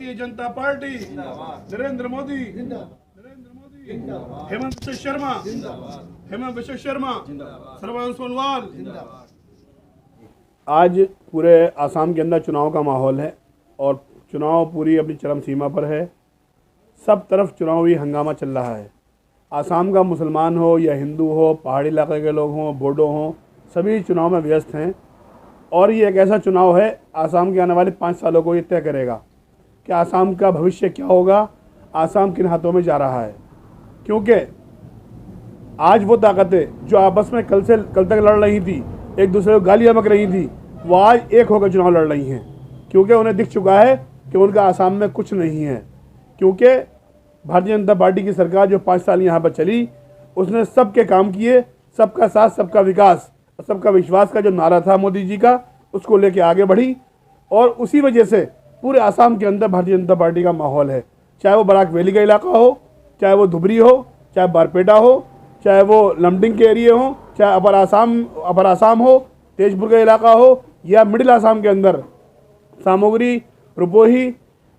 Bharatiya Janata party, Narendra Modi, Hemant विश्व शर्मा, सर्बानंद सोनोवाल। आज पूरे आसाम के अंदर चुनाव का माहौल है और चुनाव पूरी अपनी चरम सीमा पर है। सब तरफ चुनावी हंगामा चल रहा है। आसाम का मुसलमान हो या हिंदू हो, पहाड़ी इलाके के लोग हों, बोडो हों, सभी चुनाव में व्यस्त हैं। और ये एक ऐसा चुनाव है, आसाम के आने वाले 5 सालों को ये तय करेगा कि आसाम का भविष्य क्या होगा, आसाम किन हाथों में जा रहा है। क्योंकि आज वो ताकतें जो आपस में कल तक लड़ रही थी, एक दूसरे को गालियाँ बक रही थी, वो आज एक होकर चुनाव लड़ रही हैं। क्योंकि उन्हें दिख चुका है कि उनका आसाम में कुछ नहीं है। क्योंकि भारतीय जनता पार्टी की सरकार जो 5 साल यहाँ पर चली, उसने सबके काम किए, सबका साथ, सबका विकास और सबका विश्वास का जो नारा था मोदी जी का, उसको लेके आगे बढ़ी। और उसी वजह से पूरे आसाम के अंदर भारतीय जनता पार्टी का माहौल है। चाहे वो बराक वैली का इलाका हो, चाहे वो धुबरी हो, चाहे बारपेटा हो, चाहे वो लमडिंग के एरिए हो, चाहे अपर आसाम हो, तेजपुर का इलाका हो, या मिडिल आसाम के अंदर सामग्री, रुपोही,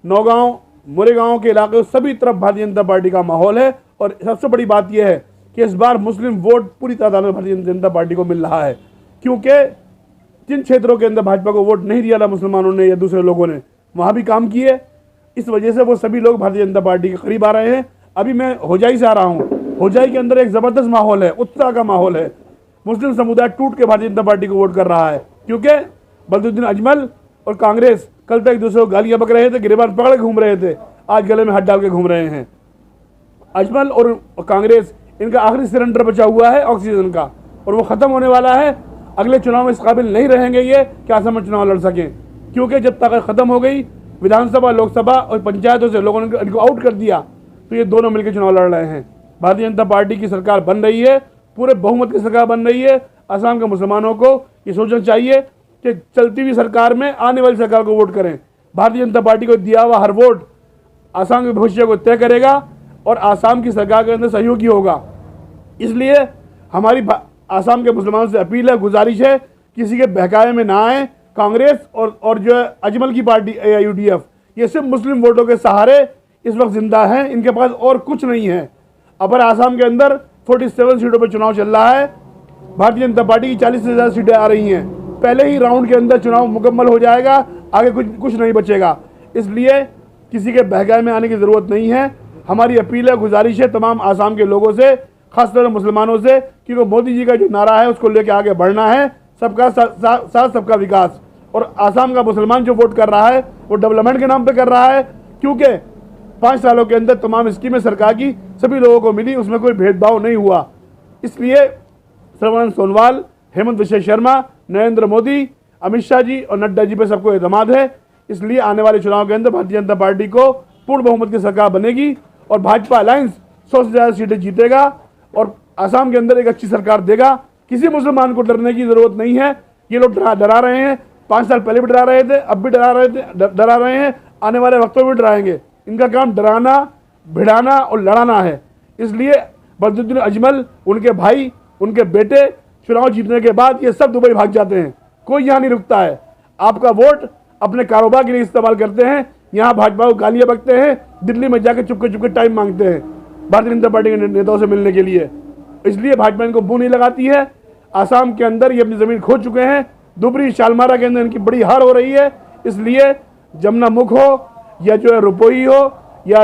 नौगांव, मोरेगांव के इलाके, सभी तरफ भारतीय जनता पार्टी का माहौल है। और सबसे बड़ी बात यह है कि इस बार मुस्लिम वोट पूरी तादाद में भारतीय जनता पार्टी को मिल रहा है। क्योंकि जिन क्षेत्रों के अंदर भाजपा को वोट नहीं दिया था मुसलमानों ने या दूसरे लोगों ने, वहाँ भी काम किए। इस वजह से वो सभी लोग भारतीय जनता पार्टी के करीब आ रहे हैं। अभी मैं होजाई से आ रहा हूँ। होजाई के अंदर एक ज़बरदस्त माहौल है, उत्साह का माहौल है। मुस्लिम समुदाय टूट के भारतीय जनता पार्टी को वोट कर रहा है। क्योंकि बदरुद्दीन अजमल और कांग्रेस कल तक एक दूसरे को गालियाँ बक रहे थे, गिरबान पकड़ के घूम रहे थे, आज गले में हाथ डाल के घूम रहे हैं। अजमल और कांग्रेस, इनका आखिरी सिलेंडर बचा हुआ है ऑक्सीजन का, और वो ख़त्म होने वाला है। अगले चुनाव में इस काबिल नहीं रहेंगे ये कि आसाम में चुनाव लड़ सकें। क्योंकि जब ताकत ख़त्म हो गई, विधानसभा, लोकसभा और पंचायतों से लोगों ने इनको आउट कर दिया, तो ये दोनों मिलकर चुनाव लड़ रहे हैं। भारतीय जनता पार्टी की सरकार बन रही है, पूरे बहुमत की सरकार बन रही है। आसाम के मुसलमानों को ये सोचना चाहिए कि चलती हुई सरकार में आने वाली सरकार को वोट करें। भारतीय जनता पार्टी को दिया हुआ हर वोट आसाम के भविष्य को तय करेगा और आसाम की सरकार के अंदर सहयोगी होगा। इसलिए हमारी आसाम के मुसलमानों से अपील है, गुजारिश है, किसी के बहकावे में ना आए। कांग्रेस और जो है अजमल की पार्टी AIUDF, ये सिर्फ मुस्लिम वोटों के सहारे इस वक्त जिंदा हैं, इनके पास और कुछ नहीं है। अपर आसाम के अंदर 47 सीटों पर चुनाव चल रहा है। भारतीय जनता पार्टी की 40 से ज़्यादा सीटें आ रही हैं। पहले ही राउंड के अंदर चुनाव मुकम्मल हो जाएगा, आगे कुछ नहीं बचेगा। इसलिए किसी के बहकावे में आने की ज़रूरत नहीं है। हमारी अपील है, गुजारिश है तमाम आसाम के लोगों से, खासतौर मुसलमानों से, क्योंकि मोदी जी का जो नारा है उसको लेकर आगे बढ़ना है, सबका साथ सबका विकास। और आसाम का मुसलमान जो वोट कर रहा है वो डेवलपमेंट के नाम पे कर रहा है। क्योंकि 5 सालों के अंदर तमाम स्कीमें सरकार की सभी लोगों को मिली, उसमें कोई भेदभाव नहीं हुआ। इसलिए सर्बानंद सोनोवाल, हेमंत विश्व शर्मा, नरेंद्र मोदी, अमित शाह जी और नड्डा जी पे सबको एतमाद है। इसलिए आने वाले चुनाव के अंदर भारतीय जनता पार्टी को पूर्ण बहुमत की सरकार बनेगी और भाजपा अलायंस 100 से ज़्यादा सीटें जीतेगा और आसाम के अंदर एक अच्छी सरकार देगा। किसी मुसलमान को डरने की ज़रूरत नहीं है। ये लोग डरा रहे हैं, 5 साल पहले भी डरा रहे थे, अब भी डरा रहे हैं, आने वाले वक्तों में भी डराएंगे। इनका काम डराना, भिड़ाना और लड़ाना है। इसलिए बदरुद्दीन अजमल, उनके भाई, उनके बेटे चुनाव जीतने के बाद ये सब दुबई भाग जाते हैं, कोई यहाँ नहीं रुकता है। आपका वोट अपने कारोबार के लिए इस्तेमाल करते हैं, यहाँ भाजपा को गालियाँ बकते हैं, दिल्ली में जाकर चुपके टाइम मांगते हैं भारतीय जनता पार्टी के नेताओं से मिलने के लिए। इसलिए भाजपा इनको मुंह नहीं लगाती है। आसाम के अंदर ये अपनी ज़मीन खो चुके हैं। धुबरी, शालमारा के अंदर इनकी बड़ी हार हो रही है। इसलिए जमुना मुख हो या जो है रुपोही हो या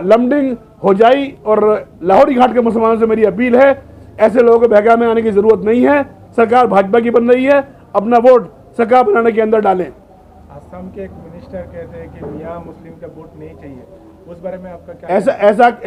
लमडिंग, होजाई और लाहौरी घाट के मुसलमानों से मेरी अपील है, ऐसे लोगों को बहकावे में आने की ज़रूरत नहीं है। सरकार भाजपा की बन रही है, अपना वोट सरकार बनाने के अंदर डालें। आसाम के एक मिनिस्टर कहते हैं कि मियां मुस्लिम का वोट नहीं चाहिए, उस बारे में आपका क्या?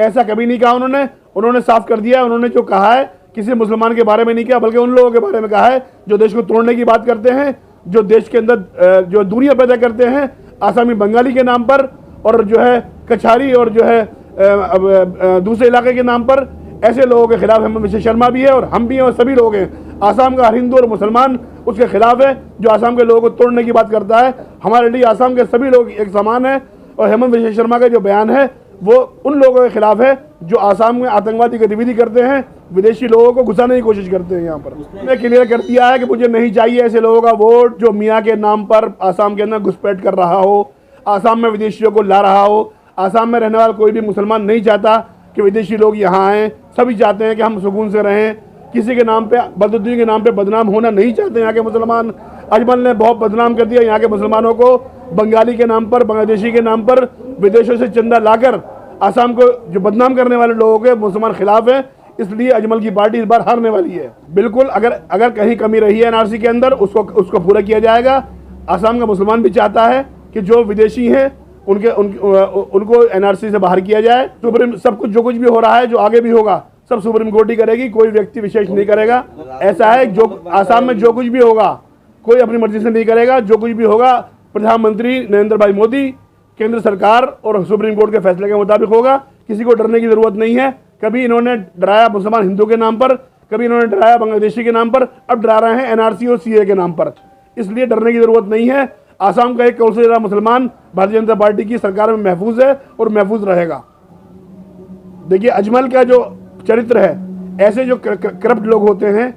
ऐसा कभी नहीं कहा उन्होंने साफ कर दिया। उन्होंने जो कहा है किसी मुसलमान के बारे में नहीं कहा, बल्कि उन लोगों के बारे में कहा है जो देश को तोड़ने की बात करते हैं, जो देश के अंदर जो दूरियां पैदा करते हैं आसामी बंगाली के नाम पर, और जो है कछारी और जो है दूसरे इलाके के नाम पर। ऐसे लोगों के खिलाफ हेमंत विश्व शर्मा भी है और हम भी हैं और सभी लोग हैं। आसाम का हर हिंदू और मुसलमान उसके खिलाफ है जो आसाम के लोगों को तोड़ने की बात करता है। हमारे लिए आसाम के सभी लोग एक समान हैं और हेमंत विश्व शर्मा का जो बयान है वो उन लोगों के खिलाफ है जो आसाम में आतंकवादी गतिविधि करते हैं, विदेशी लोगों को घुसाने की कोशिश करते हैं। यहाँ पर उसने क्लियर कर दिया है कि मुझे नहीं चाहिए ऐसे लोगों का वोट जो मियाँ के नाम पर आसाम के अंदर घुसपैठ कर रहा हो, आसाम में विदेशियों को ला रहा हो। आसाम में रहने वाला कोई भी मुसलमान नहीं चाहता कि विदेशी लोग यहाँ आएँ, सभी चाहते हैं कि हम सुकून से रहें। किसी के नाम पे, बददुद्दीन के नाम पे बदनाम होना नहीं चाहते यहाँ के मुसलमान। अजमल ने बहुत बदनाम कर दिया यहाँ के मुसलमानों को, बंगाली के नाम पर, बांग्लादेशी के नाम पर विदेशों से चंदा लाकर आसाम को जो बदनाम करने वाले लोगों के मुसलमान खिलाफ है। इसलिए अजमल की पार्टी इस बार हारने वाली है। बिल्कुल, अगर कहीं कमी रही है एनआरसी के अंदर, उसको पूरा किया जाएगा। आसाम का मुसलमान भी चाहता है कि जो विदेशी हैं उनको एनआरसी से बाहर किया जाए। सुप्रीम सब कुछ जो कुछ भी हो रहा है, जो आगे भी होगा, सब सुप्रीम कोर्ट ही करेगी, कोई व्यक्ति विशेष नहीं करेगा। ऐसा है, जो आसाम में जो कुछ भी होगा कोई अपनी मर्जी से नहीं करेगा। जो कुछ भी होगा प्रधानमंत्री नरेंद्र भाई मोदी, केंद्र सरकार और सुप्रीम कोर्ट के फैसले के मुताबिक होगा। किसी को डरने की जरूरत नहीं है। कभी इन्होंने डराया मुसलमान हिंदू के नाम पर, कभी इन्होंने डराया बांग्लादेशी के नाम पर, अब डरा रहे हैं एनआरसी और सीए के नाम पर। इसलिए डरने की जरूरत नहीं है। आसाम का 1 करोड़ से ज़्यादा मुसलमान भारतीय जनता पार्टी की सरकार में महफूज है और महफूज रहेगा। देखिए, अजमल का जो चरित्र है, ऐसे जो करप्ट लोग होते हैं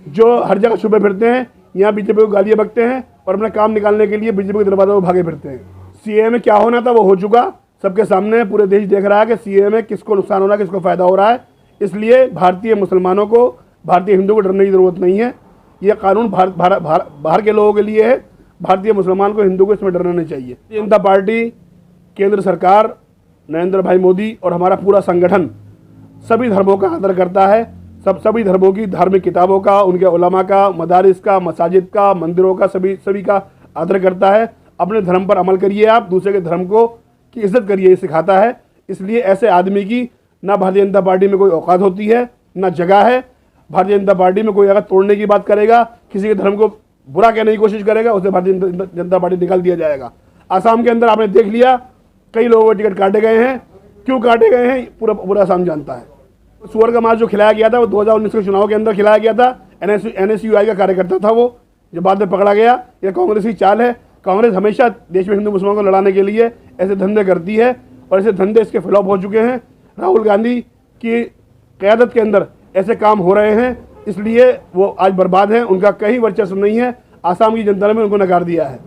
जो हर जगह छुपे फिरते हैं, यहाँ बीजेपी को गालियाँ बकते हैं और अपना काम निकालने के लिए बीजेपी के दरवाज़ों पर भागे फिरते हैं। सीए में क्या होना था वो हो चुका, सबके सामने पूरे देश देख रहा है कि सीए में किसको नुकसान हो रहा है, किसको फ़ायदा हो रहा है। इसलिए भारतीय मुसलमानों को, भारतीय हिंदू को डरने की ज़रूरत नहीं है। ये कानून बाहर के लोगों के लिए है। भारतीय मुसलमान को, हिंदू को इसमें डरना नहीं चाहिए। जनता पार्टी, केंद्र सरकार, नरेंद्र भाई मोदी और हमारा पूरा संगठन सभी धर्मों का आदर करता है। सभी धर्मों की धार्मिक किताबों का, उनके उलमा का, मदारिस का, मसाजिद का, मंदिरों का, सभी का आदर करता है। अपने धर्म पर अमल करिए, आप दूसरे के धर्म को की इज्जत करिए, ये सिखाता है। इसलिए ऐसे आदमी की ना भारतीय जनता पार्टी में कोई औकात होती है, ना जगह है। भारतीय जनता पार्टी में कोई अगर तोड़ने की बात करेगा, किसी के धर्म को बुरा कहने की कोशिश करेगा, उसे भारतीय जनता पार्टी निकाल दिया जाएगा। आसाम के अंदर आपने देख लिया, कई लोगों के टिकट काटे गए हैं। क्यों काटे गए हैं पूरा आसाम जानता है। सुअर का मांस जो खिलाया गया था वो 2019 के चुनाव के अंदर खिलाया गया था। NSUI का कार्यकर्ता था वो, जो बाद में पकड़ा गया। यह कांग्रेस की चाल है। कांग्रेस हमेशा देश में हिंदू मुसलमानों को लड़ाने के लिए ऐसे धंधे करती है और ऐसे धंधे इसके फ्लॉप हो चुके हैं। राहुल गांधी की क़यादत के अंदर ऐसे काम हो रहे हैं, इसलिए वो आज बर्बाद हैं। उनका कहीं वर्चस्व नहीं है। आसाम की जनता ने उनको नकार दिया है।